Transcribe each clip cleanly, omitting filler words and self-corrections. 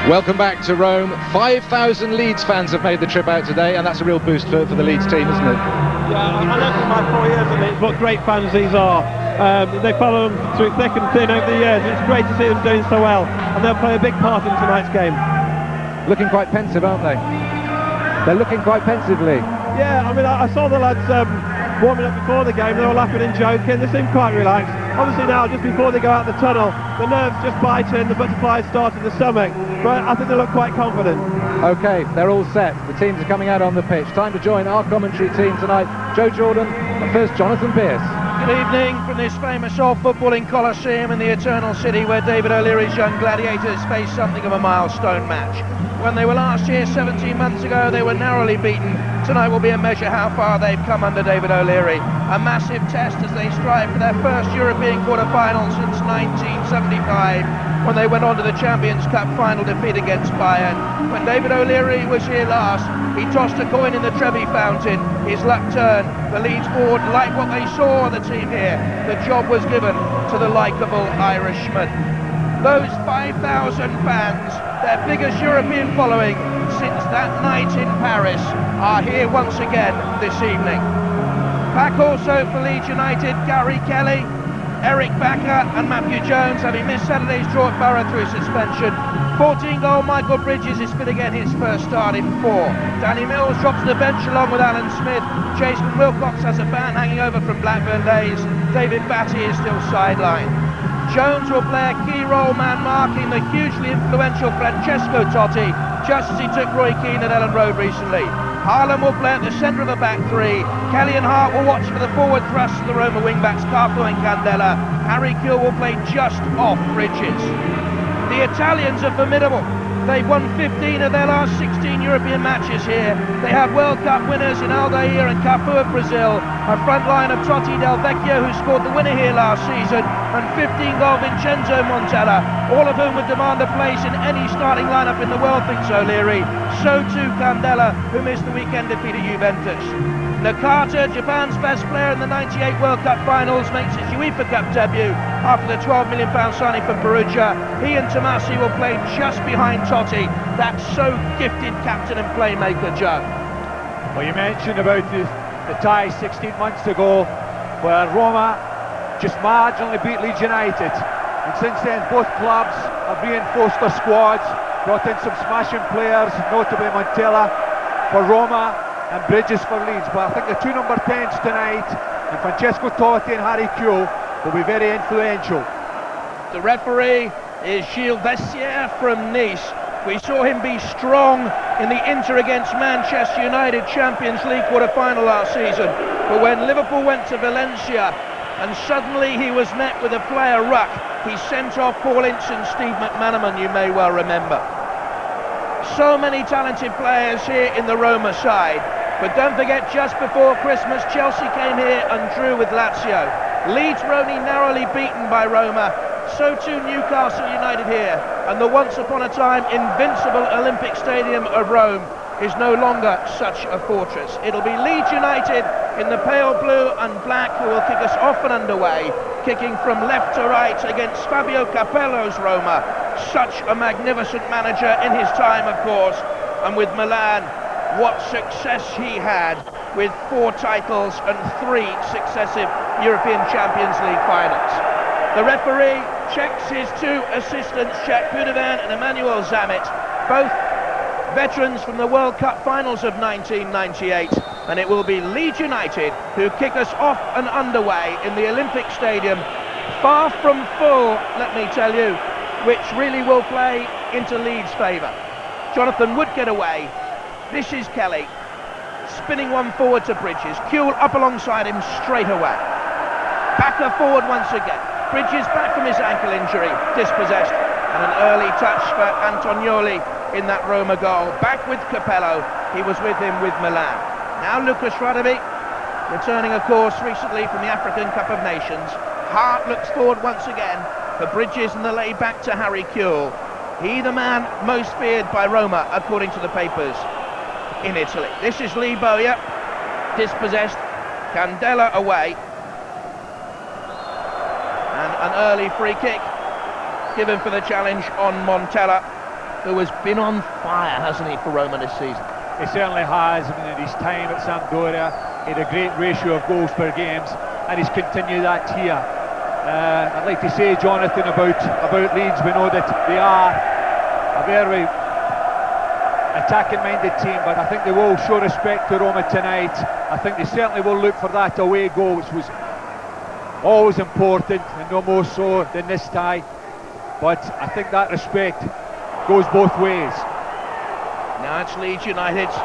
Welcome back to Rome. 5,000 Leeds fans have made the trip out today, and that's a real boost for the Leeds team, isn't it? Yeah, I learned from my 4 years at Leeds what great fans these are. They follow them through thick and thin over the years. It's great to see them doing so well, and they'll play a big part in tonight's game. Looking quite pensive, aren't they? They're looking quite pensively. Yeah, I mean, I saw the lads warming up before the game. They were laughing and joking. They seemed quite relaxed. Obviously now, just before they go out the tunnel, the nerves just bite in, the butterflies start in the stomach. But I think they look quite confident. OK, they're all set. The teams are coming out on the pitch. Time to join our commentary team tonight. Joe Jordan, and first Jonathan Pearce. Good evening from this famous old footballing Coliseum in the Eternal City, where David O'Leary's young gladiators faced something of a milestone match. When they were last here 17 months ago, they were narrowly beaten. Tonight will be a measure how far they've come under David O'Leary. A massive test as they strive for their first European quarter-final since 1975, when they went on to the Champions Cup final defeat against Bayern. When David O'Leary was here last, he tossed a coin in the Trevi fountain. His luck turned. The Leeds board liked what they saw of the team here. The job was given to the likeable Irishman. Those 5,000 fans, their biggest European following since that night in Paris, are here once again this evening. Back also for Leeds United, Gary Kelly, Eric Backer and Matthew Jones, having missed Saturday's draw at Borough through suspension. 14-goal Michael Bridges is fit again, his first start in 4. Danny Mills drops to the bench along with Alan Smith. Jason Wilcox has a ban hanging over from Blackburn days. David Batty is still sidelined. Jones will play a key role, man marking the hugely influential Francesco Totti, just as he took Roy Keane at Ellen Road recently. Harlan will play at the centre of the back three. Kelly and Hart will watch for the forward thrusts of the Roma wing-backs Cafu and Candela. Harry Kewell will play just off Bridges. The Italians are formidable. They've won 15 of their last 16 European matches here. They have World Cup winners in Aldair and Cafu of Brazil, a front line of Totti Del Vecchio, who scored the winner here last season, and 15-goal Vincenzo Montella, all of whom would demand a place in any starting lineup in the world, thinks O'Leary. So too Candela, who missed the weekend defeat at Juventus. Nakata, Japan's best player in the '98 World Cup finals, makes his UEFA Cup debut after the £12 million signing from Perugia. He and Tomasi will play just behind Totti, that so gifted captain and playmaker, Joe. Well, you mentioned about the tie 16 months ago, where Roma just marginally beat Leeds United, and since then both clubs have reinforced their squads, brought in some smashing players, notably Montella for Roma and Bridges for Leeds. But I think the two number 10s tonight, and Francesco Totti and Harry Kewell, will be very influential. The referee is Gilles Vessier from Nice. We saw him be strong in the Inter against Manchester United Champions League quarter-final last season. But when Liverpool went to Valencia and suddenly he was met with a player ruck, he sent off Paul Ince and Steve McManaman, you may well remember. So many talented players here in the Roma side. But don't forget, just before Christmas, Chelsea came here and drew with Lazio. Leeds were only narrowly beaten by Roma. So too Newcastle United here, and the once upon a time invincible Olympic Stadium of Rome is no longer such a fortress. It'll be Leeds United in the pale blue and black who will kick us off and underway, kicking from left to right against Fabio Capello's Roma. Such a magnificent manager in his time, of course, and with Milan, what success he had with 4 titles and 3 successive European Champions League finals. The referee checks his 2 assistants, Jack Pudovan and Emmanuel Zamet, both veterans from the World Cup finals of 1998, and it will be Leeds United who kick us off and underway in the Olympic Stadium, far from full, let me tell you, which really will play into Leeds' favour. Jonathan would get away. This is Kelly, spinning one forward to Bridges. Kewell up alongside him straight away. Backer forward once again. Bridges back from his ankle injury, dispossessed, and an early touch for Antonioli in that Roma goal. Back with Capello, he was with him with Milan. Now Lucas Radovic, returning of course recently from the African Cup of Nations. Hart looks forward once again for Bridges and the lay back to Harry Kewell. He the man most feared by Roma according to the papers in Italy. This is Lee Bowyer, dispossessed, Candela away. And an early free kick given for the challenge on Montella. who has been on fire, hasn't he, for Roma this season? He certainly has. I mean, in his time at Sampdoria, he had a great ratio of goals per games, and he's continued that here. I'd like to say, Jonathan, about Leeds, we know that they are a very attacking-minded team, but I think they will show respect to Roma tonight. I think they certainly will look for that away goal, which was always important, and no more so than this tie. But I think that respect goes both ways. Now it's Leeds United's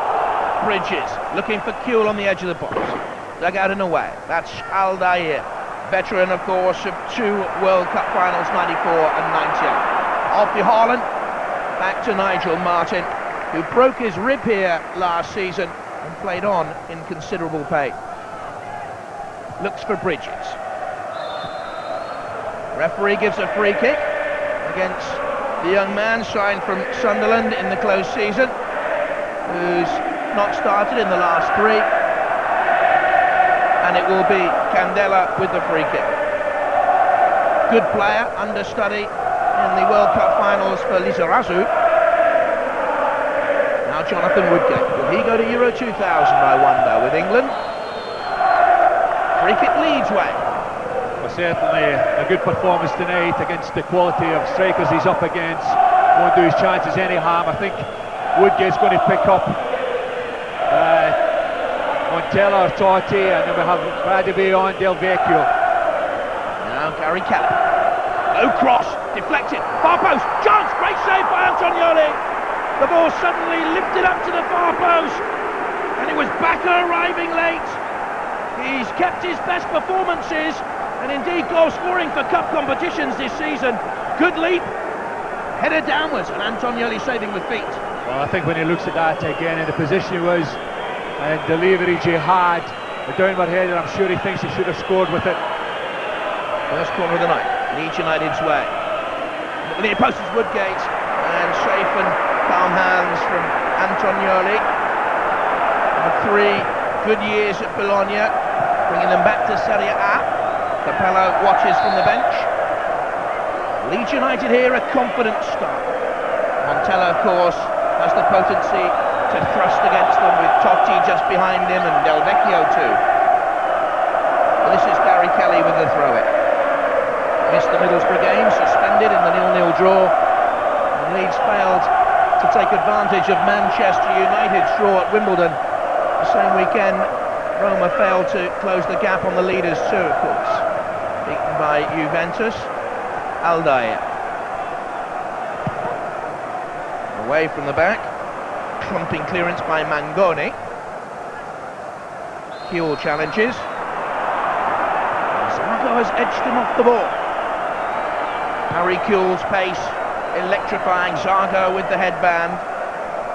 Bridges, looking for Kuhl on the edge of the box. Dug out and away. That's Aldair, veteran, of course, of 2 World Cup finals, 94 and 98. Off to Haaland, back to Nigel Martyn, who broke his rib here last season and played on in considerable pain. Looks for Bridges. Referee gives a free kick against the young man signed from Sunderland in the closed season, who's not started in the last 3. And it will be Candela with the free kick. Good player, understudy in the World Cup finals for Lizarazu. Now Jonathan Woodgate, will he go to Euro 2000, I wonder, with England? Free kick Leeds way. Well, certainly a good performance tonight against the quality of strikers he's up against. Won't do his chances any harm. I think Woodgate's going to pick up Montella or Totti, and then we have Radibe on Del Vecchio. Now Gary Kelly. Low cross, deflected, far post, chance, great save by Antonioli. The ball suddenly lifted up to the far post, and it was Bacca arriving late. He's kept his best performances, and indeed goal scoring for cup competitions this season. Good leap, headed downwards, and Antonioli saving with feet. Well, I think when he looks at that again, in the position he was, and delivery jihad, the downward header, I'm sure he thinks he should have scored with it. First corner of the night, Leeds United's way. The near post is Woodgate, and safe and calm hands from Antonioli. And 3 good years at Bologna, bringing them back to Serie A. Capello watches from the bench. Leeds United here, a confident start. Montella, of course, has the potency to thrust against them, with Totti just behind him and Del Vecchio too. But this is Gary Kelly with the throw-in. Missed the Middlesbrough game, suspended in the 0-0 draw. And Leeds failed to take advantage of Manchester United's draw at Wimbledon. The same weekend, Roma failed to close the gap on the leaders too, of course. Beaten by Juventus. Aldair. Away from the back. Clumping clearance by Mangoni. Kuhl challenges. Zago has edged him off the ball. Harry Kuhl's pace electrifying. Zago with the headband.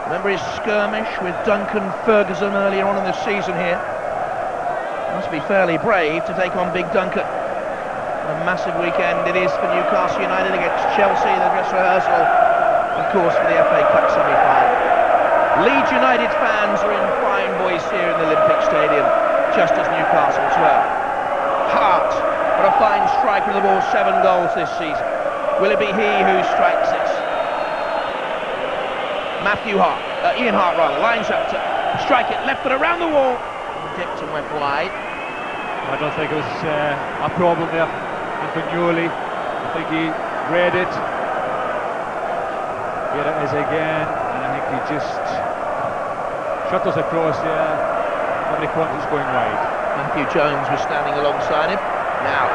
Remember his skirmish with Duncan Ferguson earlier on in the season here. Must be fairly brave to take on Big Duncan. A massive weekend it is for Newcastle United against Chelsea, the dress rehearsal, of course, for the FA Cup semi-final. Leeds United fans are in fine voice here in the Olympic Stadium, just as Newcastle's were. Hart, what a fine striker of the ball, 7 goals this season. Will it be he who strikes this? Ian Hart lines up to strike it, left foot around the wall, dipped and went wide. I don't think it was a problem there. Antonioli, I think he read it. Here it is again, and I think he just shuttles across there. Nobody confidence going wide. Matthew Jones was standing alongside him. Now,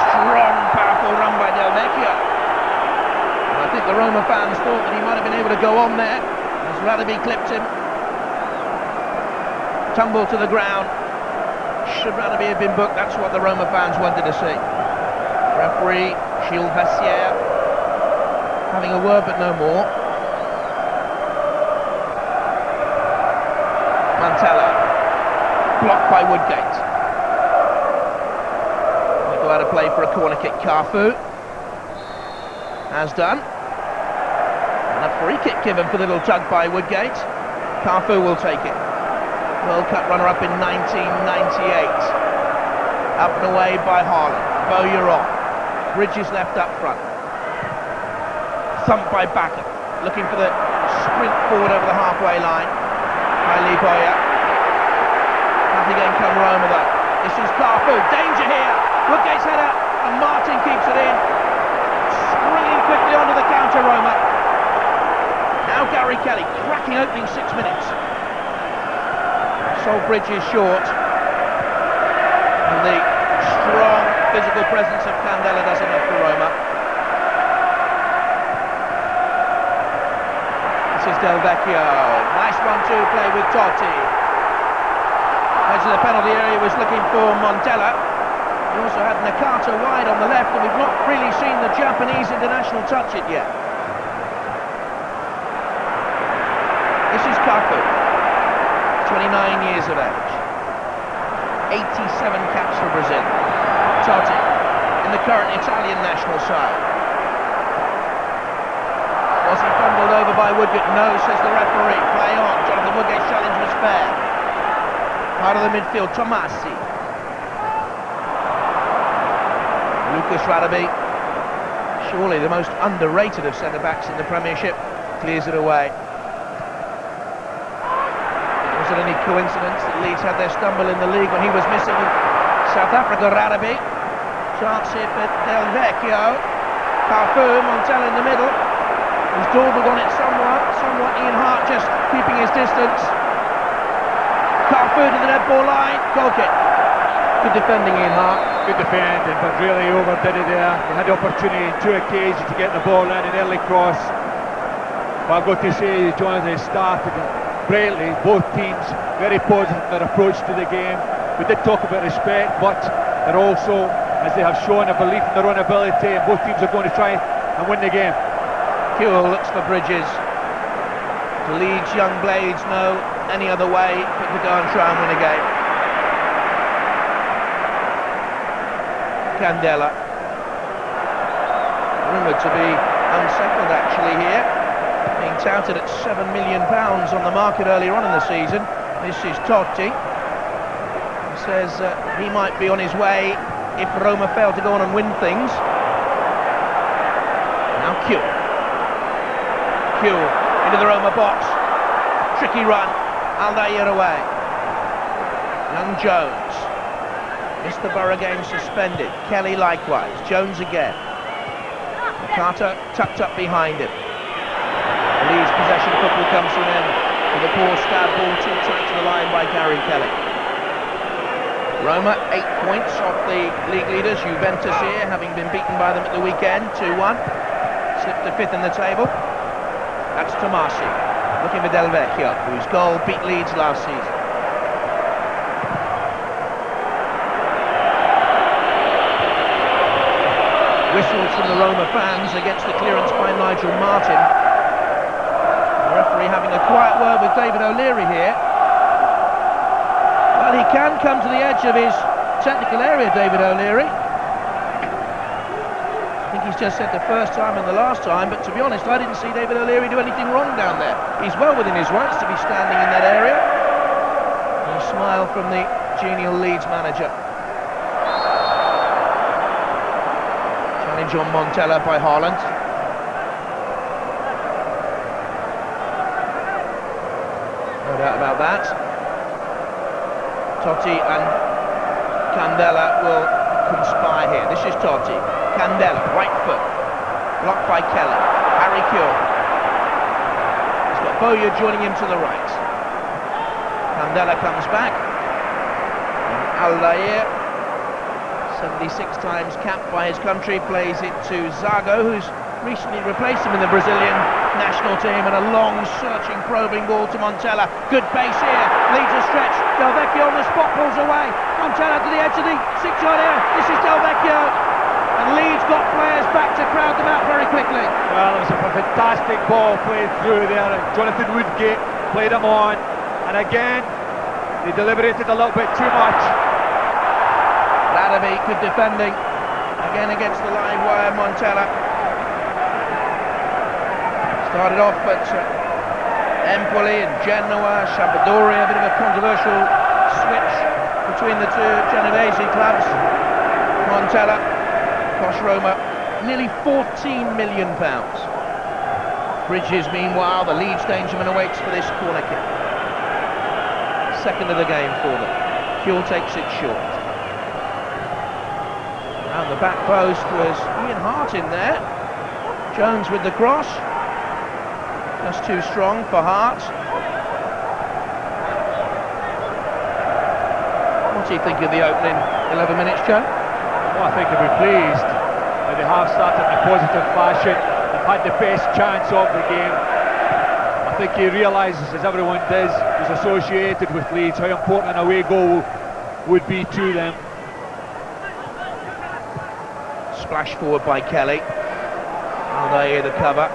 strong, powerful run by Del Vecchio. And I think the Roma fans thought that he might have been able to go on there, as Radibe clipped him. Tumble to the ground. Should Radibe have been booked? That's what the Roma fans wanted to see. Referee Gilles Vassière having a word but no more. Montella blocked by Woodgate. Might go out of play for a corner kick. Cafu has done. And a free kick given for the little tug by Woodgate. Cafu will take it. World Cup runner-up in 1998. Up and away by Haaland. Bowyer on. Bridges left up front. Thumped by Bacca. looking for the sprint forward over the halfway line. Haile Boya. Nothing again come Roma though. This is Cafu, danger here. Woodgate's header, and Martyn keeps it in. Springing quickly onto the counter, Roma. Now Gary Kelly, cracking opening 6 minutes. Bridge is short. And the strong physical presence of Candela does enough for Roma. This is Del Vecchio. Nice 1-2 play with Totti. Edge of the penalty area was looking for Montella. We also had Nakata wide on the left, and we've not really seen the Japanese international touch it yet. This is Cafu, 29 years of age, 87 caps for Brazil. Totti in the current Italian national side. Was he fumbled over by Woodgate? No, says the referee. Play on. Jonathan Woodgate's challenge was fair. Part of the midfield, Tomasi. Lucas Radaby, surely the most underrated of centre-backs in the Premiership, clears it away. Was it any coincidence that Leeds had their stumble in the league when he was missing? South Africa, Radaby. Chance here for Del Vecchio. Cafu, Montella in the middle. He's dawdled on it somewhat. Ian Hart just keeping his distance. Cafu to the dead ball line. Goal kick. Good defending, Ian Hart. Good defending, but really overdid it there. He had the opportunity on 2 occasions to get the ball in an early cross. But I've got to say, Jonathan started brilliantly. Both teams very positive in their approach to the game. We did talk about respect, but they're also, as they have shown, a belief in their own ability, and both teams are going to try and win the game. Kewell looks for Bridges. The Leeds young blades know any other way but to go and try and win a game. Candela, rumoured to be unsettled actually here, being touted at £7 million on the market earlier on in the season. This is Totti. He says he might be on his way if Roma fail to go on and win things. Now Kewell into the Roma box. Tricky run. Aldair away. Young Jones. Missed the Borough game, suspended. Kelly likewise. Jones again. Carter tucked up behind him. Leeds possession football comes to an end with a poor stab ball too tight to the line by Gary Kelly. Roma 8 points off the league leaders. Juventus here, having been beaten by them at the weekend, 2-1. Slipped to 5th in the table. That's Tomasi, looking for Del Vecchio, whose goal beat Leeds last season. Whistles from the Roma fans against the clearance by Nigel Martyn. The referee having a quiet word with David O'Leary here. Well, he can come to the edge of his technical area, David O'Leary. I think he's just said the first time and the last time, but to be honest, I didn't see David O'Leary do anything wrong down there. He's well within his rights to be standing in that area. And a smile from the genial Leeds manager. Challenge on Montella by Haaland. No doubt about that. Totti and Candela will conspire here. This is Totti. Candela, right foot, blocked by Kelly. Harry Kewell. He's got Boya joining him to the right. Candela comes back. And Aldair, 76 times capped by his country, plays it to Zago, who's recently replaced him in the Brazilian national team, and a long, searching, probing ball to Montella. Good base here, leads a stretch. Del Vecchio on the spot, pulls away. Montella to the edge of the 6-yard area. This is Del Vecchio. And Leeds got players back to crowd them out very quickly. Well, it was a fantastic ball played through there. Jonathan Woodgate played him on, and again they deliberated a little bit too much. Radaby, good defending again against the live wire. Montella started off at Empoli and Genoa. Sampdoria, a bit of a controversial switch between the two Genovese clubs. Montella cost Roma nearly £14 million. Bridges, meanwhile, the Leeds dangerman awaits for this corner kick. Second of the game for them. Kuehl takes it short. Around the back post was Ian Hart in there. Jones with the cross. Just too strong for Hart. What do you think of the opening 11 minutes, Joe? Well, I think they'll be pleased that they have started in a positive fashion. They've had the best chance of the game. I think he realises, as everyone does, who's associated with Leeds, how important an away goal would be to them. Splash forward by Kelly. Aldair the cover.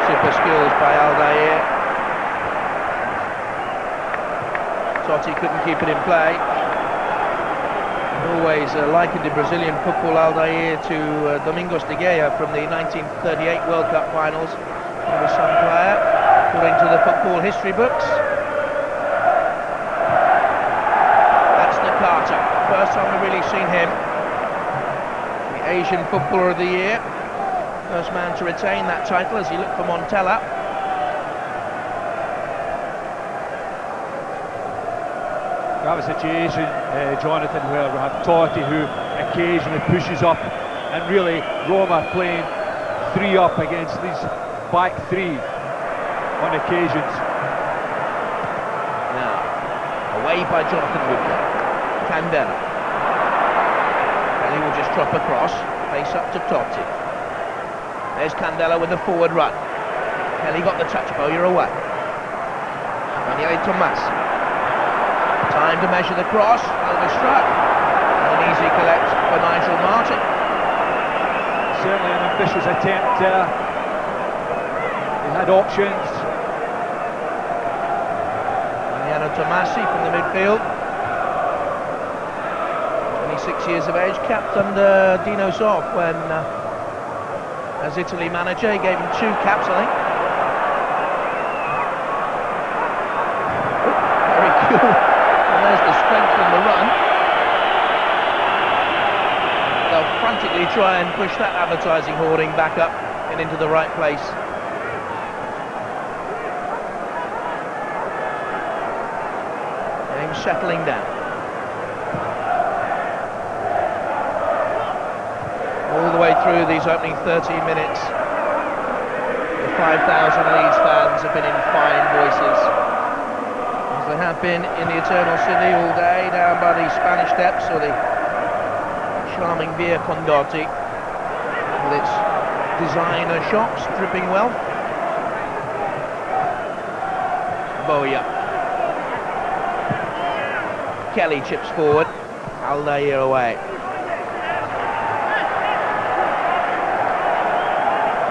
Super skills by Aldair. Totti couldn't keep it in play. Always likened in Brazilian football, Aldair, to Domingos de Gea from the 1938 World Cup finals. He was some player, according to the football history books. That's Nakata. First time we've really seen him. The Asian Footballer of the Year. First man to retain that title as he looked for Montella. We have a situation, Jonathan, where we have Totti, who occasionally pushes up, and really Roma playing 3 up against these back 3 on occasions. Now, away by Jonathan Woodley. Candela. Kelly will just drop across, face up to Totti. There's Candela with the forward run. Kelly got the touch, Bowyer away. Daniele Tomassi. Time to measure the cross, overstruck. And an easy collect for Nigel Martyn. Certainly an ambitious attempt there. He had options. Daniele Tomassi from the midfield. 26 years of age, capped under Dino Zoff when, as Italy manager, he gave him 2 caps, I think. Very cool. And there's the strength in the run. They'll frantically try and push that advertising hoarding back up and into the right place. Game settling down. All the way through these opening 13 minutes, the 5,000 Leeds fans have been in fine voices, as they have been in the Eternal City all day, down by the Spanish Steps, or the charming Via Condotti, with its designer shops dripping wealth. Bowyer. Kelly chips forward, Aldair away.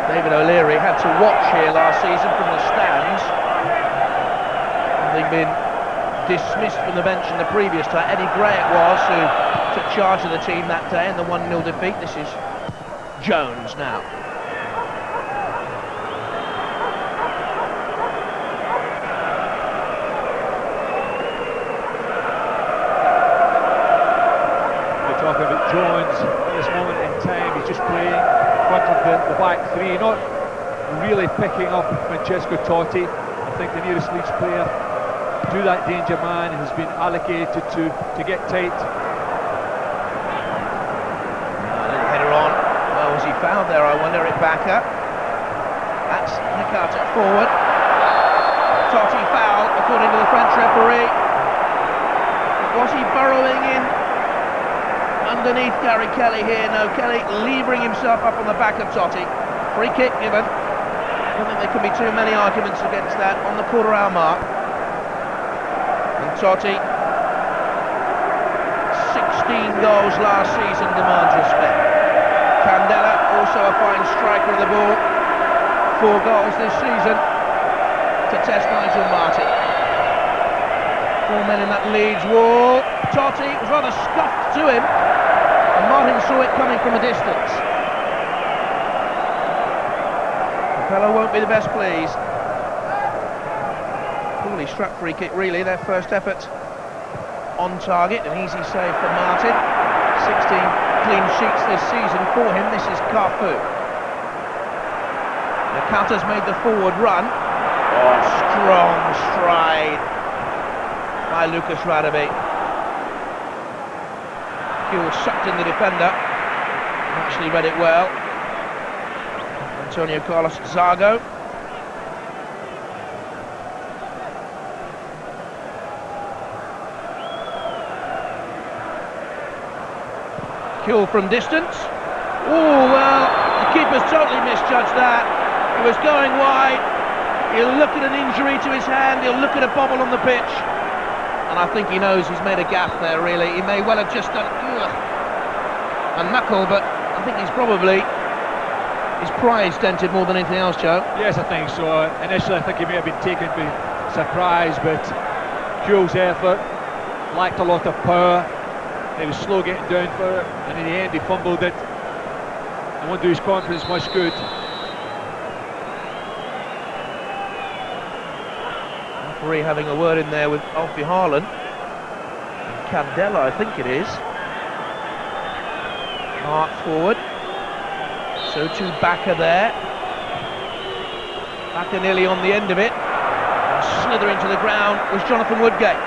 David O'Leary had to watch here last season from the stands, having been dismissed from the bench in the previous time. Eddie Gray it was who took charge of the team that day in the 1-0 defeat. This is Jones now. We're talking about Jones at this moment in time. He's just playing in front of the back 3, not really picking up Francesco Totti. I think the nearest Leeds player to that danger man has been allocated to get tight. A little header on. Well, was he fouled there? I wonder. It back up. That's Nakata forward. Totti foul, according to the French referee. Was he burrowing in underneath Gary Kelly here? No, Kelly levering himself up on the back of Totti. Free kick given. I don't think there can be too many arguments against that on the quarter-hour mark. And Totti, 16 goals last season, demands respect. Candela, also a fine striker of the ball. 4 goals this season to test Nigel Martyn. 4 men in that Leeds wall. Totti was rather scuffed to him, and Martyn saw it coming from a distance. The fellow won't be the best pleased. Poorly struck free kick, really, their first effort on target. An easy save for Martyn. 16 clean sheets this season for him. This is Cafu. Nakata's made the forward run. Oh, strong stride by Lucas Radebe. Kuhl sucked in the defender. Actually read it well. Antonio Carlos Zago. Kuhl from distance. Oh, well, the keeper's totally misjudged that. He was going wide. He'll look at an injury to his hand, he'll look at a bobble on the pitch. And I think he knows he's made a gaffe there, really. He may well have just done a knuckle, but I think he's probably, his pride's dented more than anything else, Joe. Yes, I think so. Initially, I think he may have been taken by surprise, but Kuhl's effort lacked a lot of power. He was slow getting down for it, and in the end he fumbled it. It won't do his confidence much good. Referee having a word in there with Alfie Haaland. Candela, I think it is. Hart forward. So to Bacca there. Bacca nearly on the end of it. And slithering to the ground was Jonathan Woodgate.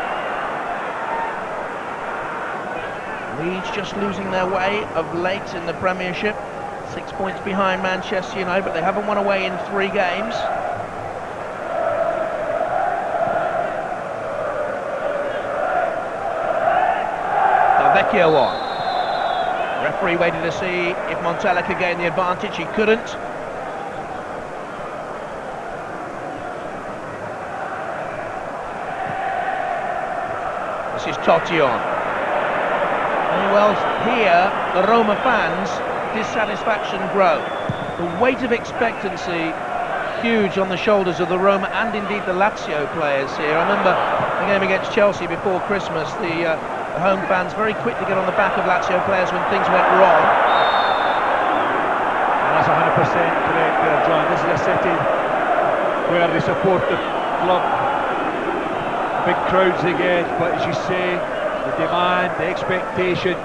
Leeds just losing their way of late in the Premiership. 6 points behind Manchester United, but they haven't won away in 3 games. Vecchio on. Referee waited to see if Montella could gain the advantage. He couldn't. This is Totti on. And well, here the Roma fans' dissatisfaction grow. The weight of expectancy huge on the shoulders of the Roma and indeed the Lazio players here. I remember the game against Chelsea before Christmas. The home fans very quick to get on the back of Lazio players when things went wrong. And that's 100% correct there, John. This is a city where they support the club, big crowds they get, but as you say, the demand, the expectation,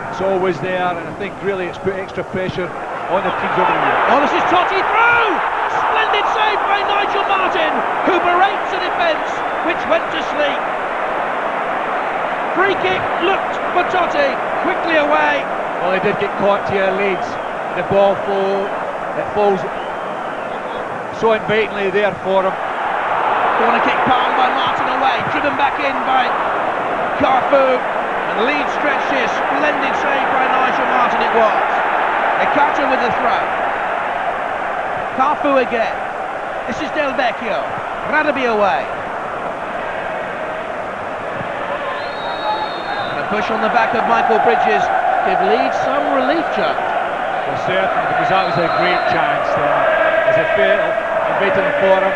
it's always there, and I think really it's put extra pressure on the teams over the years. Oh, this is Totti through! Splendid save by Nigel Martyn, who berates a defence which went to sleep. Free kick looked for Totti, quickly away. Well, he did get caught here, Leeds. The ball falls so invitingly there for him. Corner kick palmed by Martyn away, driven back in by Cafu, and Leeds stretched here. Splendid save by Nigel Martyn it was. Ekata with the throw. Cafu again. This is Del Vecchio. Radebe away. Push on the back of Michael Bridges, give Leeds some relief, Joe. Well, certainly, because that was a great chance there. As it failed, inviting him for him.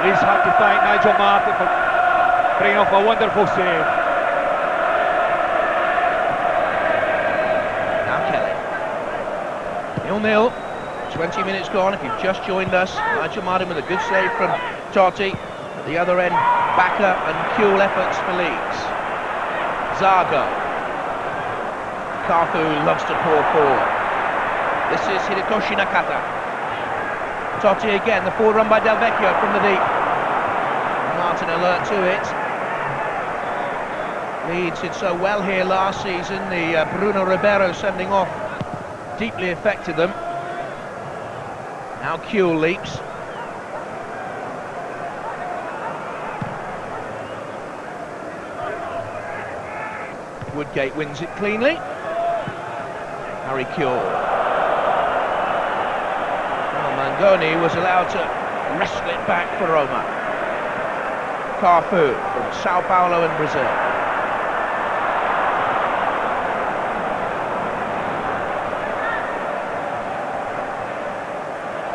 Leeds had to thank Nigel Martyn for bringing off a wonderful save. Now Kelly. 0-0, 20 minutes gone. If you've just joined us, Nigel Martyn with a good save from Totti. At the other end, Bacca and Kuhl efforts for Leeds. Zago. Cafu loves to pour forward. This is Hirotoshi Nakata. Totti again, the forward run by Del Vecchio from the deep. Martyn alert to it. Leeds did so well here last season. The Bruno Ribeiro sending off deeply affected them. Now Kuhl leaps. Woodgate wins it cleanly. Harry Kuhl. Well, Mangoni was allowed to wrestle it back for Roma. Cafu from Sao Paulo in Brazil.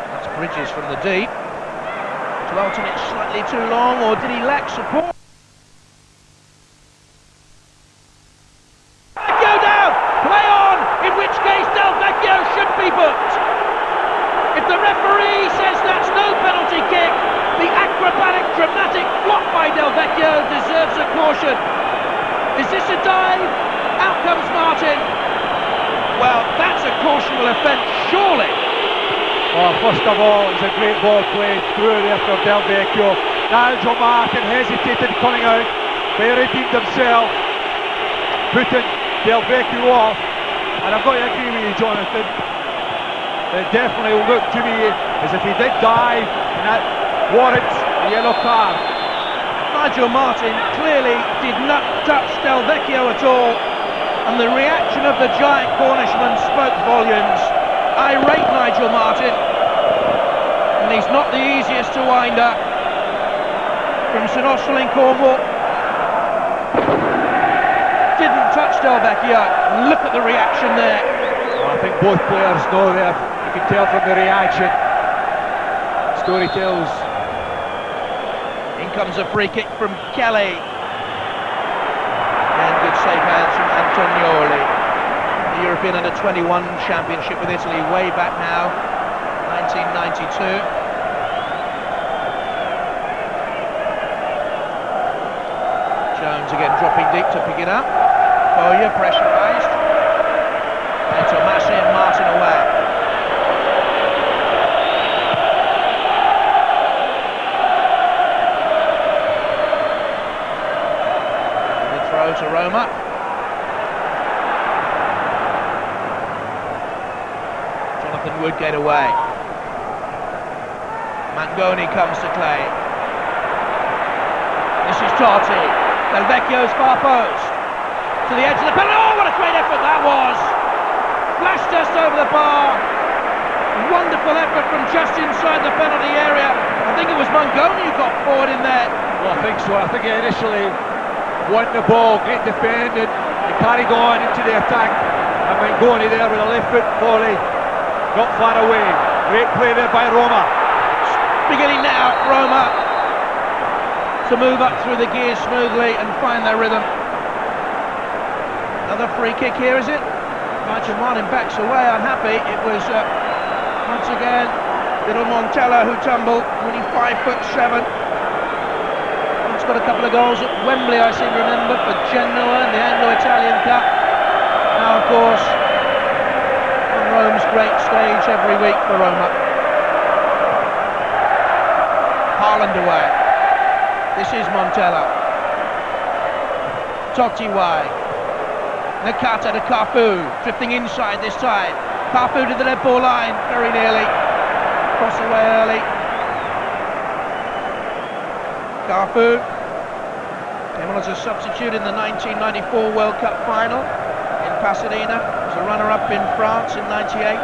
That's Bridges from the deep. Dwelton it slightly too long, or did he lack support? If the referee says that's no penalty kick, the acrobatic, dramatic flop by Del Vecchio deserves a caution. Is this a dive? Out comes Martyn. Well, that's a cautionable offence, surely. Well, first of all, it's a great ball played through there for Del Vecchio. Nigel Martyn hesitated coming out, but he redeemed himself, putting Del Vecchio off. And I've got to agree with you, Jonathan. It definitely looked to me as if he did dive, and that warrants a yellow card. Nigel Martyn clearly did not touch Del Vecchio at all, and the reaction of the giant Cornishman spoke volumes. Irate Nigel Martyn, and he's not the easiest to wind up. From St Austell in Cornwall, didn't touch Del Vecchio. Look at the reaction there. Well, I think both players know there. You can tell from the reaction. Story tells. In comes a free kick from Kelly, and good safe hands from Antonioli. The European Under-21 Championship with Italy way back now, 1992. Jones again dropping deep to pick it up. Boya pressurised. And Tomasi and Martyn away. Good throw to Roma. Woodgate away. Mangoni comes to clay. This is Totti. Del Vecchio's far post. To the edge of the penalty. Oh, what a great effort that was! Flashed just over the bar. Wonderful effort from just inside the penalty area. I think it was Mangoni who got forward in there. Well, I think so. I think he initially won the ball, great defending, and carried on into the attack. And Mangoni there with a left foot volley. Not far away. Great play there by Roma. Beginning now, Roma to move up through the gears smoothly and find their rhythm. Another free kick here, is it? Nigel Martyn backs away, unhappy. It was once again little Montella who tumbled, only 5'7". He's got a couple of goals at Wembley, I seem to remember, for Genoa in the Anglo-Italian Cup. Now, of course, Rome's great stage every week for Roma. Haaland away. This is Montella. Totti wide. Nakata to Cafu, drifting inside this time. Cafu to the dead ball line, very nearly. Cross away early. Cafu came on as a substitute in the 1994 World Cup final in Pasadena. A runner-up in France in '98.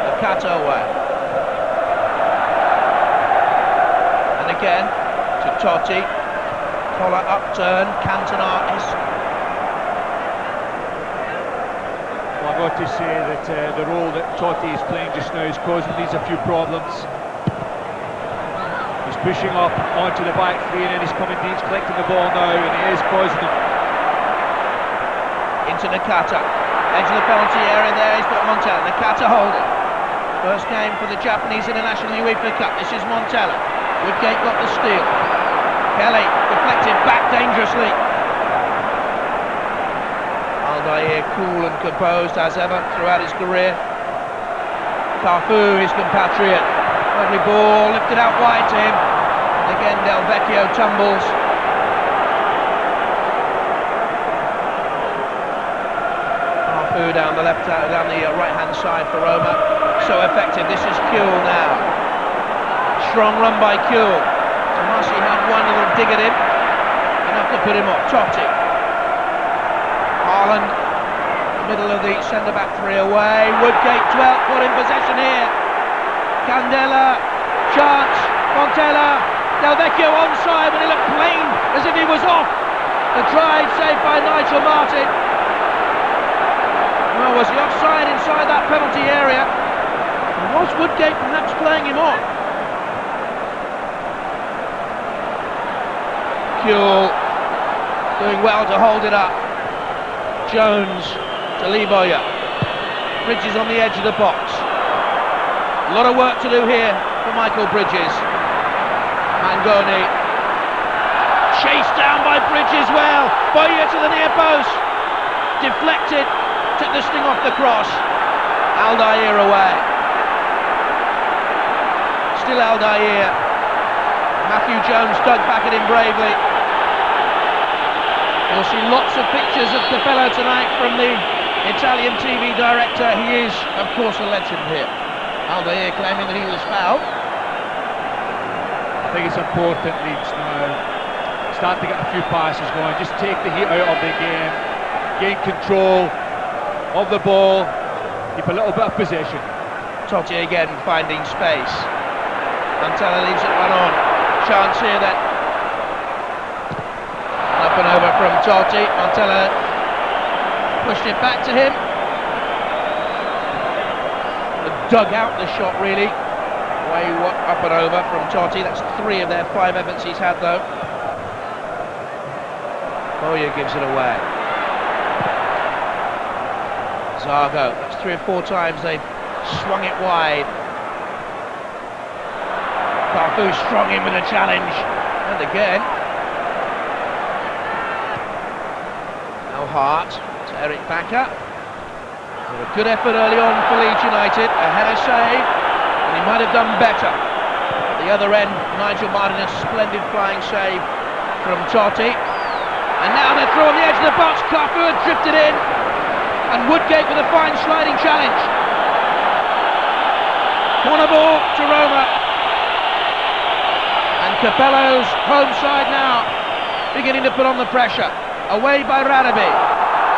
Nakata away. And again to Totti. Collar upturn, Cantona-esque. Well, I've got to say that the role that Totti is playing just now is causing these a few problems. Pushing up onto the back three, and then he's coming deep, collecting the ball now, and he is causing them. Into Nakata, edge of the penalty area there, he's got Montella. Nakata holding. First game for the Japanese International UEFA Cup. This is Montella. Woodgate got the steal. Kelly deflected back dangerously. Aldair cool and composed as ever throughout his career. Cafu, his compatriot. Lovely ball, lifted out wide to him. And again, Del Vecchio tumbles. Cafu down the right-hand side for Roma. So effective. This is Kuhl now. Strong run by Kuhl. Tomasi had one little dig at him. Enough to put him off. Totti. Haaland, middle of the centre-back three away. Woodgate dwelt, caught in possession here. Candela, chance, Montella, Del Vecchio onside, but he looked plain as if he was off. The try saved by Nigel Martyn. Well, was he offside inside that penalty area? And was Woodgate perhaps playing him on? Kuhl doing well to hold it up. Jones to Liboya. Bridges on the edge of the box. A lot of work to do here for Michael Bridges. Mangoni chased down by Bridges well. Bowyer to the near post. Deflected, took the sting off the cross. Aldair away. Still Aldair. Matthew Jones dug back at him bravely. You'll see lots of pictures of Capello tonight from the Italian TV director. He is, of course, a legend here. Aldair claiming that he was fouled. I think it's important, Leeds, now start to get a few passes going, just take the heat out of the game, gain control of the ball, keep a little bit of possession. Totti again finding space. Montella leaves it one on. Chance here then. Up and over from Totti. Montella pushed it back to him. Dug out the shot really. Way up and over from Totti. That's 3 of their 5 efforts he's had though. Bowyer gives it away. Zago. That's 3 or 4 times they've swung it wide. Cafu strong in with a challenge. And again. Now Hart to Eric Bakker. A good effort early on for Leeds United. A header save. And he might have done better. At the other end, Nigel Martyn, a splendid flying save from Totti. And now they're through on the edge of the box. Cafu had drifted in. And Woodgate with a fine sliding challenge. Corner ball to Roma. And Capello's home side now beginning to put on the pressure. Away by Radaby.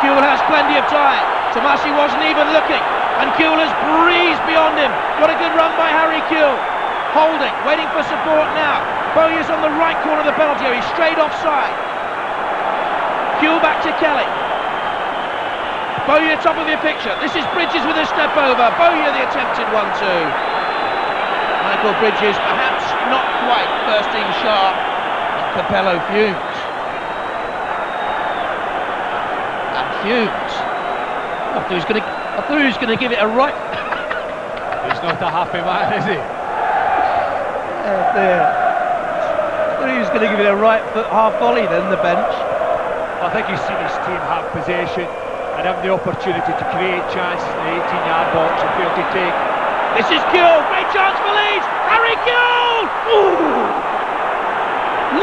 Kuhl has plenty of time. Tomasi wasn't even looking. And Kuhl has breezed beyond him. What a good run by Harry Kuhl. Holding, waiting for support now. Bowyer's on the right corner of the penalty area. He's straight offside. Kuhl back to Kelly. Bowyer top of the picture. This is Bridges with a step over. Bowyer the attempted 1-2. Michael Bridges perhaps not quite bursting sharp. And Capello fumes. And fumes. I thought he was going to give it a right. He's not a happy man, is he? Oh dear. I thought he was going to give it a right foot half volley then, the bench. I think he's seen his team have possession and have the opportunity to create chances in the 18-yard box and fail to take. This is Kuhl, great chance for Leeds. Harry Kuhl! Ooh!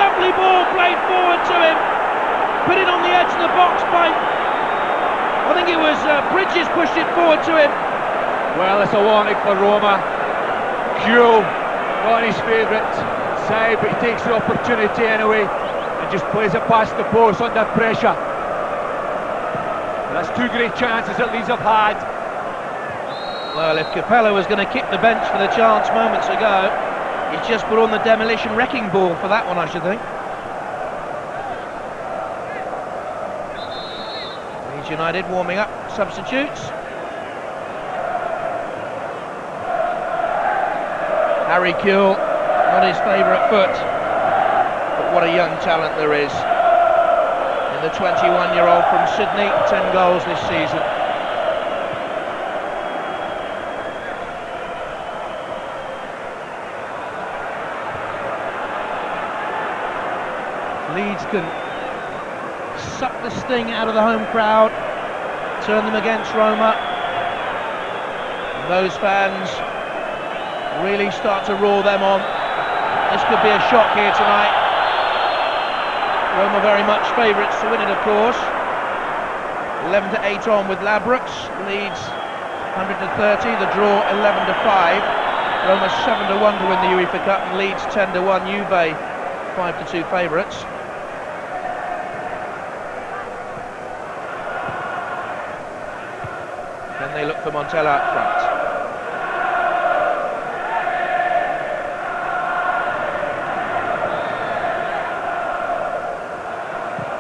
Lovely ball played forward to him. Put it on the edge of the box by, I think it was Bridges pushed it forward to him. Well, it's a warning for Roma. Kuhl, not his favourite side, but he takes the opportunity anyway and just plays it past the post under pressure. That's 2 great chances that Leeds have had. Well, if Capello was going to kick the bench for the chance moments ago, he's just put on the demolition wrecking ball for that one, I should think. Leeds United warming up, substitutes. Harry Kuhl, not his favourite foot, but what a young talent there is. The 21-year-old from Sydney, 10 goals this season. Leeds can suck the sting out of the home crowd, turn them against Roma. And those fans really start to roar them on. This could be a shock here tonight. Roma very much favourites to win it, of course. 11-8 on with Labrooks. Leeds 100-30. The draw 11-5. Roma 7-1 to win the UEFA Cup, and Leeds 10-1. Juve 5-2 favourites. Then they look for Montella up front.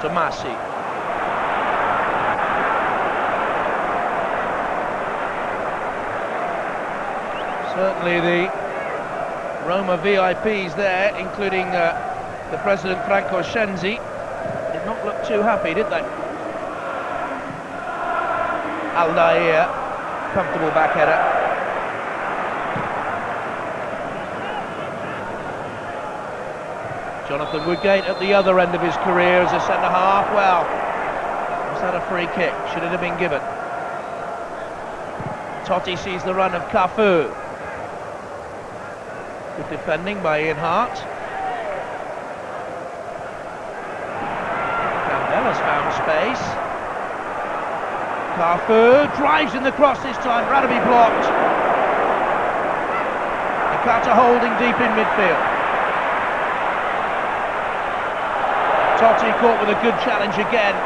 Tomasi. Certainly the Roma VIPs there, including the president Franco Scenzi, did not look too happy, did they? Aldair, comfortable back header. Jonathan Woodgate at the other end of his career as a centre-half. Well, was that a free kick? Should it have been given? Totti sees the run of Cafu. Good defending by Ian Hart. Candela's found space. Cafu drives in the cross this time. Radaby blocked. Nakata holding deep in midfield. Totti caught with a good challenge again.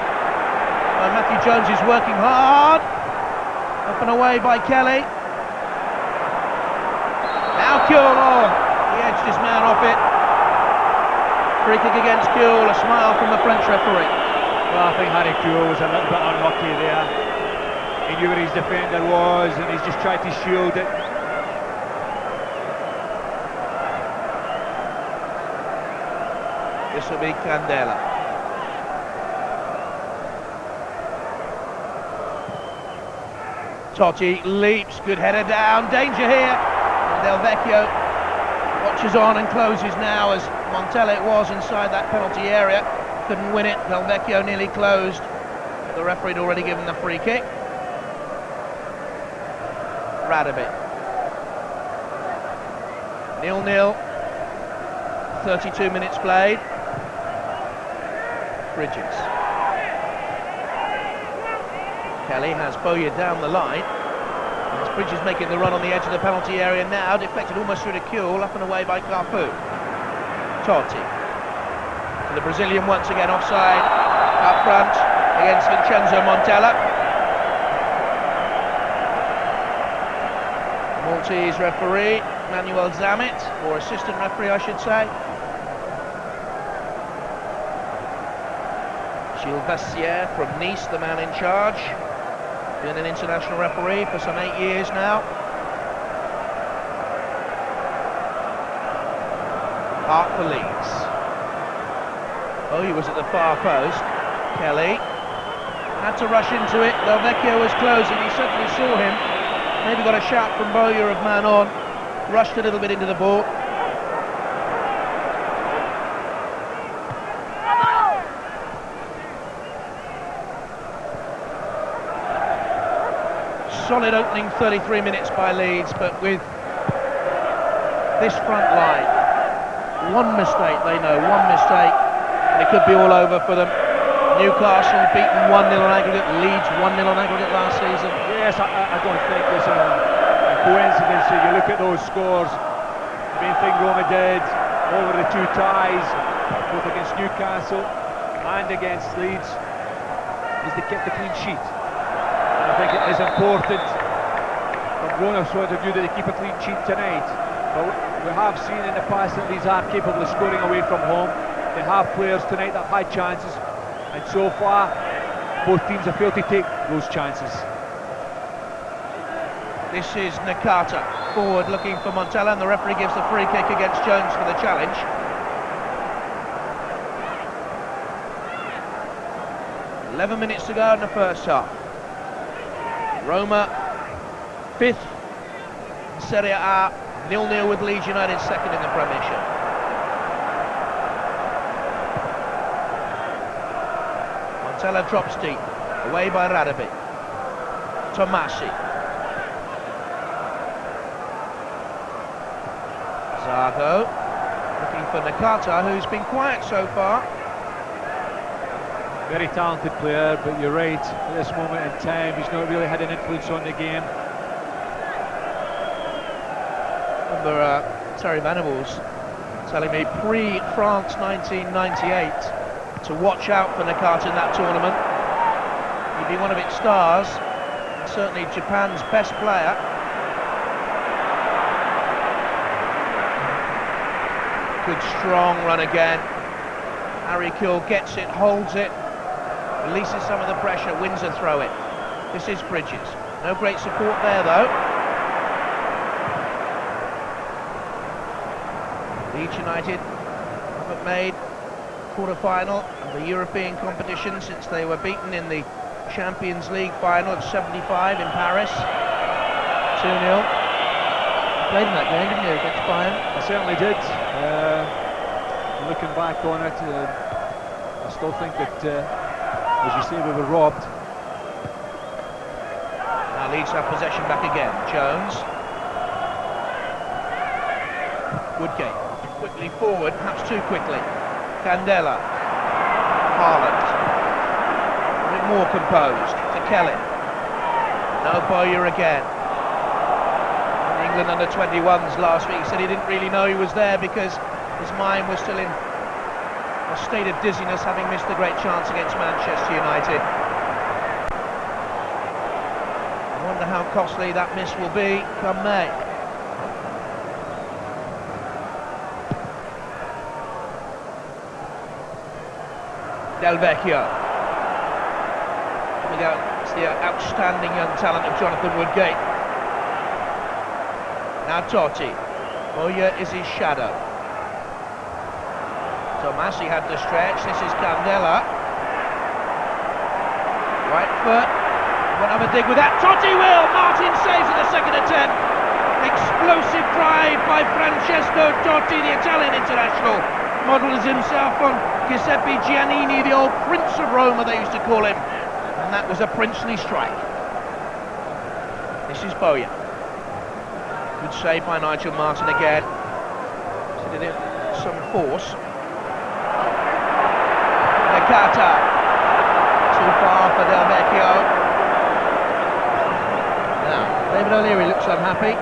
Matthew Jones is working hard. Up and away by Kelly. Now Kuhl, he edged his man off it. Free kick against Kuhl, a smile from the French referee. Well, I think Harry Kuhl was a little bit unlucky there. He knew where his defender was and he's just tried to shield it. This will be Candela. Totti leaps, good header down, danger here. And Del Vecchio watches on and closes now as Montella it was inside that penalty area. Couldn't win it, Del Vecchio nearly closed. The referee had already given the free kick. Radaby. 0-0. 32 minutes played. Bridges. Kelly has Bowyer down the line. As Bridges making the run on the edge of the penalty area now, deflected almost through to Kuhl, up and away by Cafu. Totti. The Brazilian once again offside, up front against Vincenzo Montella. Maltese referee, Manuel Zamet, or assistant referee I should say. Gilles Bassière from Nice, the man in charge. Been an international referee for some 8 years now. Hart for Leeds. Oh, he was at the far post. Kelly had to rush into it. Del Vecchio was closing. He certainly saw him. Maybe got a shout from Bowyer of man on. Rushed a little bit into the ball. Solid opening 33 minutes by Leeds, but with this front line, one mistake, they know, one mistake, and it could be all over for them. Newcastle beaten 1-0 on aggregate, Leeds 1-0 on aggregate last season. Yes, I don't think it's a coincidence if you look at those scores. The main thing Roma did over the two ties, both against Newcastle and against Leeds, is they kept the clean sheet. I think it is important from Roma's point of view that they keep a clean sheet tonight. But we have seen in the past that Leeds are capable of scoring away from home. They have players tonight that have had chances, and so far both teams have failed to take those chances. This is Nakata forward looking for Montella, and the referee gives the free kick against Jones for the challenge. "11 minutes to go in the first half. Roma 5th in Serie A, 0-0 with Leeds United 2nd in the Premiership. Montella drops deep, away by Radaby. Tomasi. Zago looking for Nakata, who's been quiet so far. Very talented player, but you're right, at this moment in time he's not really had an influence on the game. Remember Terry Venables telling me pre-France 1998 to watch out for Nakata in that tournament. He'd be one of its stars, certainly Japan's best player. Good strong run again. Harry Kuhl gets it, holds it, releases some of the pressure, wins a throw-in. This is Bridges. No great support there though. Leeds United haven't made quarter-final of the European competition since they were beaten in the Champions League final of '75 in Paris. 2-0. You played in that game, didn't you, against Bayern? I certainly did. looking back on it, I still think that, as you say, we were robbed. Now Leeds have possession back again. Jones. Woodgate. Quickly forward, perhaps too quickly. Candela. Haaland. A bit more composed. To Kelly. No Bowyer again. England under-21s last week, he said he didn't really know he was there because his mind was still in a state of dizziness, having missed the great chance against Manchester United. I wonder how costly that miss will be come May. Del Vecchio. Coming out, it's the outstanding young talent of Jonathan Woodgate. Now Totti. Bowyer is his shadow. Tomasi had to stretch. This is Candela. Right foot. Won't have a dig with that. Totti will. Martyn saves at the second attempt. Explosive drive by Francesco Totti, the Italian international. Models himself on Giuseppe Giannini, the old Prince of Roma they used to call him. And that was a princely strike. This is Bowyer. Good save by Nigel Martyn again. He did it with some force. Nakata. Too far for Del Vecchio. Now, David O'Leary looks unhappy.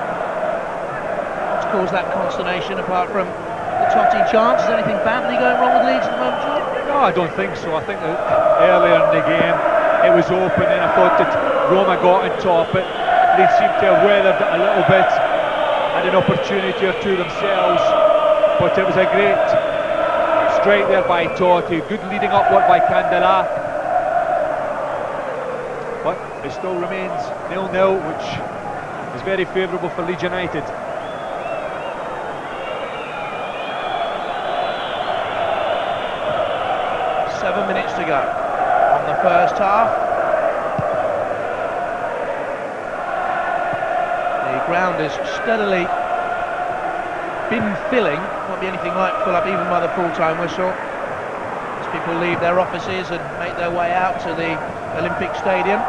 What's caused that consternation apart from the Totti chance? Is anything badly going wrong with Leeds at the moment, John? No, I don't think so. I think that earlier in the game it was open and I thought that Roma got on top. But Leeds seemed to have weathered it a little bit, had an opportunity or two themselves, but it was a great strike there by Totti. Good leading up work by Candela, but it still remains 0-0, which is very favourable for Leeds United. Seven minutes to go on the first half. The ground has steadily been filling. Won't be anything like full up even by the full-time whistle, as people leave their offices and make their way out to the Olympic Stadium.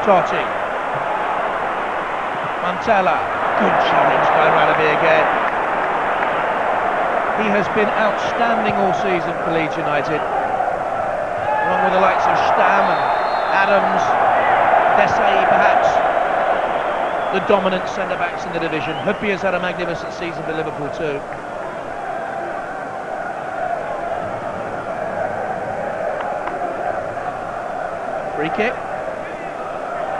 Totti. Montella. Good challenge by Ralabi again. He has been outstanding all season for Leeds United, along with the likes of Stam and Adams, Desai perhaps, the dominant centre-backs in the division. Huppi has had a magnificent season for Liverpool too. Free kick.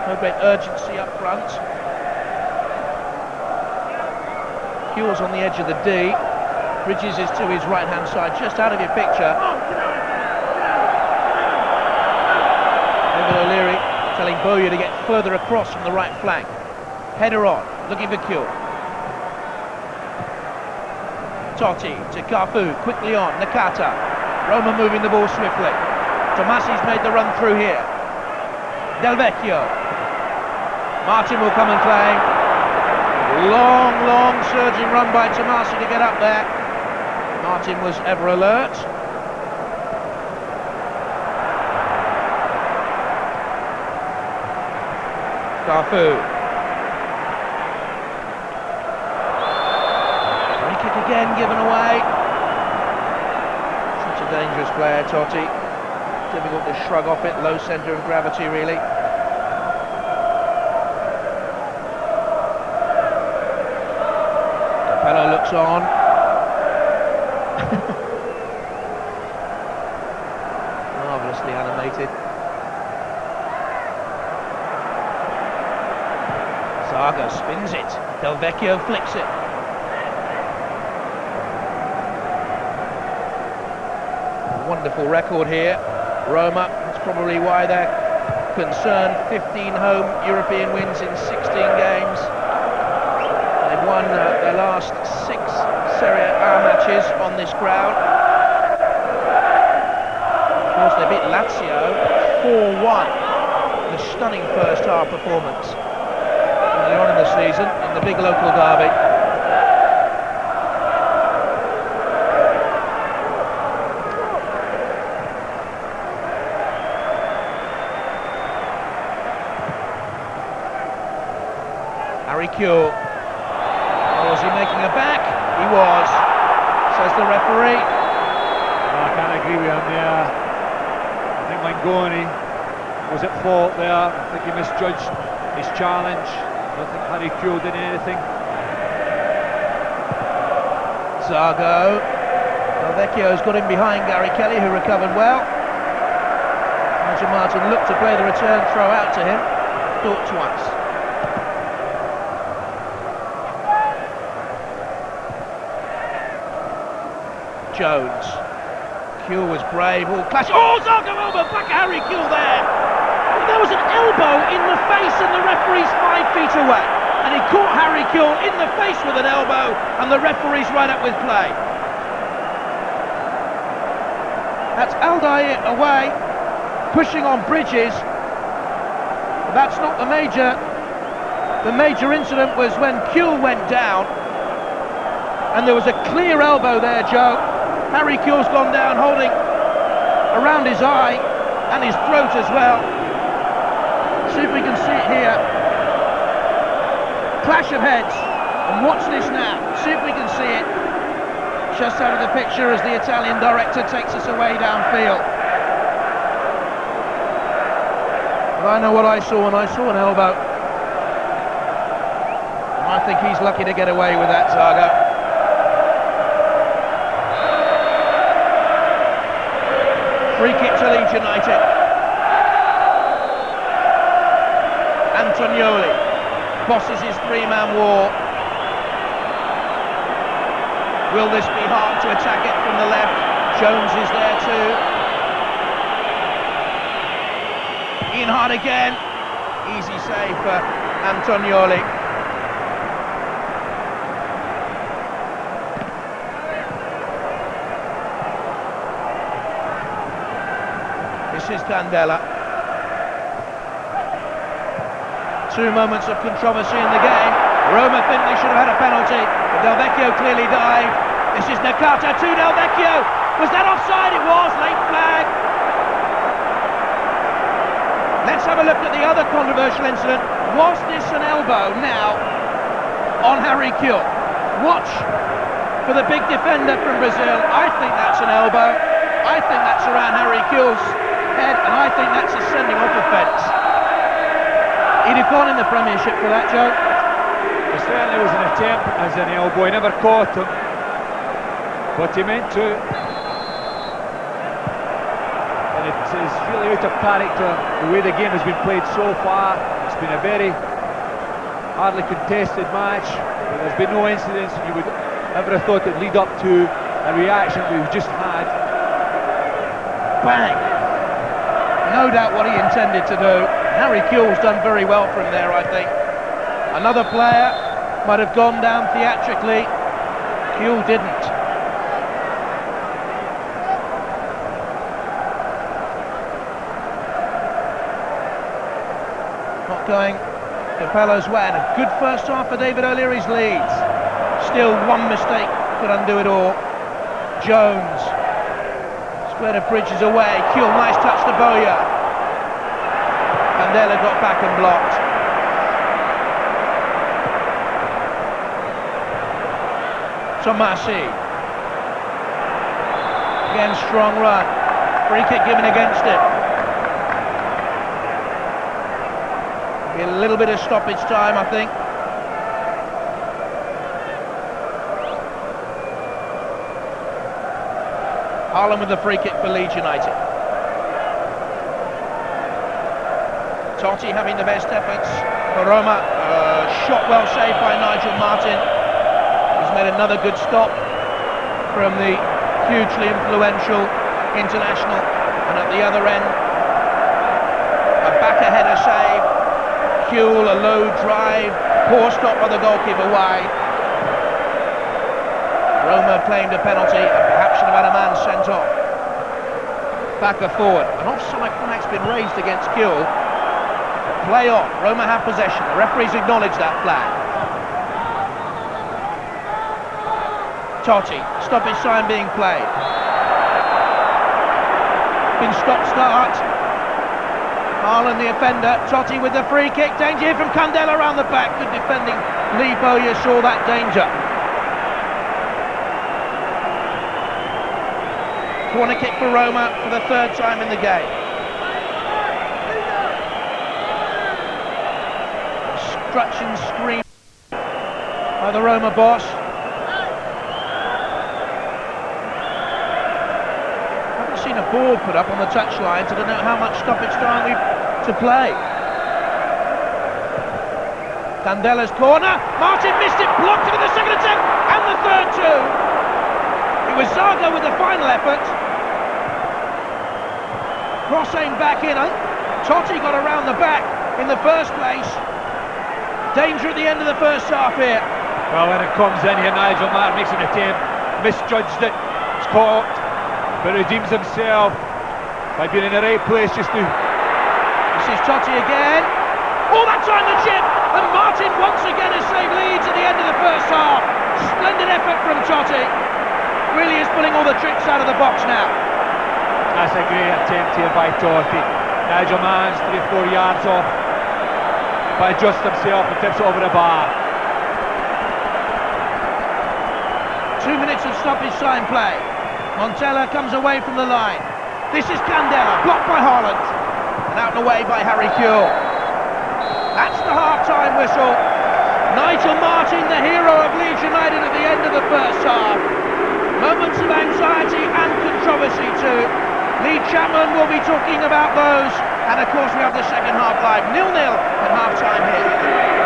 No great urgency up front. Hughes on the edge of the D. Bridges is to his right-hand side, just out of your picture. David O'Leary telling Bowyer to get further across from the right flank. Header on, looking for Cure. Totti to Cafu, quickly on, Nakata. Roma moving the ball swiftly. Tomasi's made the run through here. Del Vecchio. Martyn will come and claim. Long surging run by Tomasi to get up there. Martyn was ever alert. Cafu. Free kick again given away. Such a dangerous player, Totti. Difficult to shrug off it, low centre of gravity really. Capello looks on. Marvellously animated. Zaga spins it. Del Vecchio flicks it. A wonderful record here. Roma, that's probably why they're concerned. 15 home European wins in 16 games. They've won their last 6 Serie A matches on this ground. Of course, they beat Lazio 4-1 in a stunning first half performance early on in the season in the big local derby. Harry Kewell. Or was he making a back? He was, says the referee. I can't agree with him there. I think Mangoni was at fault there. I think he misjudged his challenge. I don't think Harry Kewell did anything. Zago. Vecchio's got him behind Gary Kelly, who recovered well. Nigel Martyn looked to play the return throw out to him. Thought twice. Jones. Kewell was brave. Oh, clash. Oh, Zago elbow back at Harry Kewell there. There was an elbow in the face and the referee's 5 feet away. And he caught Harry Kewell in the face with an elbow and the referee's right up with play. That's Aldair away, pushing on Bridges. That's not the major. The major incident was when Kewell went down. And there was a clear elbow there, Joe. Harry Kewell's gone down holding around his eye and his throat as well. See if we can see it here. Clash of heads. And watch this now. See if we can see it. Just out of the picture as the Italian director takes us away downfield. But I know what I saw when I saw an elbow. And I think he's lucky to get away with that, Zago. Free kick to Leeds United. Antonioli bosses his 3-man war. Will this be hard to attack it from the left? Jones is there too. Ian Hart again. Easy save for Antonioli. This is Candela. 2 moments of controversy in the game. Roma think they should have had a penalty, but Del Vecchio clearly dived. This is Nakata to Del Vecchio. Was that offside? It was. Late flag. Let's have a look at the other controversial incident. Was this an elbow now on Harry Kewell? Watch for the big defender from Brazil. I think that's an elbow. I think that's around Harry Kewell's head, and I think that's a sending off offence. He'd have gone in the Premiership for that, Joe. It certainly was an attempt as an elbow. He never caught him, but he meant to. And it is really out of character the way the game has been played so far. It's been a very hardly contested match. There's been no incidents you would ever have thought it'd lead up to a reaction we've just had. Bang! No doubt what he intended to do. Harry Kewell's done very well from there, I think. Another player might have gone down theatrically. Kewell didn't. Not going Capello's way. And a good first half for David O'Leary's Leeds. Still one mistake could undo it all. Jones. Square of Bridges away. Kewell, nice touch to Bowyer. Candela got back and blocked. Tomasi. Again, strong run. Free kick given against it. Be a little bit of stoppage time, I think. Harlan with the free kick for Leeds United. Totti having the best efforts for Roma. Shot well saved by Nigel Martyn. He's made another good stop from the hugely influential international. And at the other end, a back-a-header save. Kewell, a low drive. Poor stop by the goalkeeper wide. Roma claimed a penalty and perhaps should have had a man sent off. Back or forward. An offside flag's been raised against Kewell. Play on. Roma have possession. The referees acknowledge that flag. Totti. Stoppage sign being played. Been stop-start. Haaland the offender, Totti with the free kick, danger here from Candela around the back, good defending. Lee Bowyer saw that danger. Corner kick for Roma for the third time in the game. Scratch and scream by the Roma boss. Haven't seen a ball put up on the touchline, so I don't know how much stoppage time we've to play. Candela's corner, Martyn missed it, blocked it in the second attempt, and the third too. It was Zaga with the final effort. Crossing back in, Totti got around the back in the first place. Danger at the end of the first half here. Well, when it comes in here, Nigel Martyn makes an attempt, misjudged it, it's caught, but redeems himself by being in the right place just to... This is Totti again. Oh, that time the chip! And Martyn once again has saved Leeds at the end of the first half. Splendid effort from Totti. Really is pulling all the tricks out of the box now. That's a great attempt here by Totti. Nigel Martyn's 3-4 yards off, but adjusts himself and tips it over the bar. 2 minutes of stoppage time play. Montella comes away from the line. This is Candela, blocked by Haaland. And out and away by Harry Kewell. That's the half-time whistle. Nigel Martyn, the hero of Leeds United at the end of the first half. Moments of anxiety and controversy too. Lee Chapman will be talking about those. And of course we have the second half live. 0-0 at half-time here.